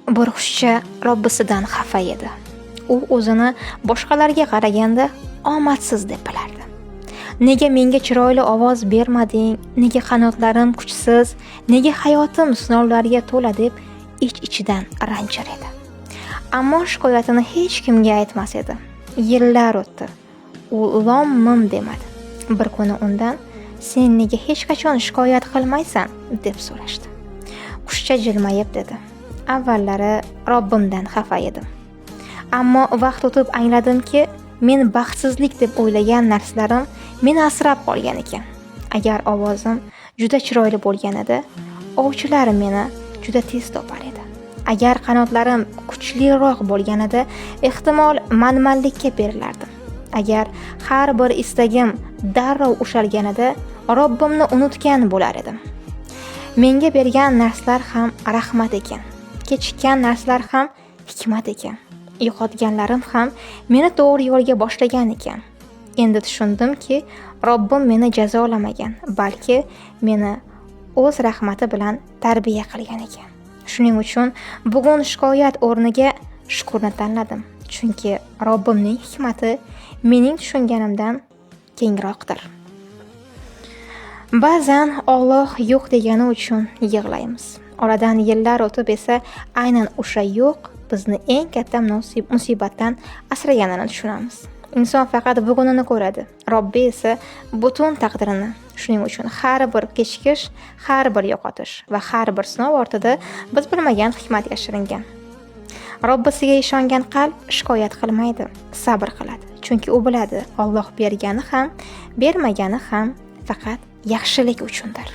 bir xushcha Robbisidan xafa edi. U o'zini boshqalarga qaraganda omadsiz deb bilardi. Nega menga chiroyli ovoz bermading? Nega qanotlarim kuchsiz? Nega hayotim sinovlarga to'la deb ich-ichidan ranjir edi. Ammo shikoyatini hech kimga aytmas edi. Yillar o'tdi. U lom-mim demadi. Bir kuni undan "Sen nega hech qachon shikoyat qilmaysan?" deb so'rashdi. Qushcha jilmayib dedi: "Avvallari Robbimdan xafa edim. Ammo vaqt o'tib angladimki, men baxtsizlik deb o'ylagan narsalarim meni asrab qolgan ekan. Agar ovozim juda chiroyli bo'lganida, ovchilar meni juda tez topar edi. Agar qanotlarim kuchliroq bo'lganida, ehtimol manmanlikka berilardim. Agar har bir istagim darrov ushalganida, Robbimni unutgan bo'lar edim. Menga bergan narsalar ham rahmat ekan. Kechikkan narsalar ham hikmat ekan. Yo'qotganlarim ham meni to'g'ri yo'lga boshlagan ekan. Endi tushundimki, Robbim meni jazolamagan, balki meni o'z rahmati bilan tarbiya qilgan ekan. Shuning uchun bugun shikoyat o'rniga shukrni tanladim. Chunki Robbimning hikmati mening tushunganimdan kengroqdir." Ba'zan Alloh yo'q degani uchun yig'laymiz. Oradan yillar o'tib esa aynan o'sha yo'q bizni eng katta musibatdan asraganini tushunamiz. Inson faqat bugunini ko'radi, Robbi esa butun taqdirini. Shuning uchun har bir kechikish, har bir yo'qotish va har bir sinov ortida biz bilmagan hikmat yashiringan. Robbisiga ishongan qalb shikoyat qilmaydi, sabr qiladi. Chunki u biladi, Alloh bergani ham, bermagani ham faqat yaxshilik uchundir.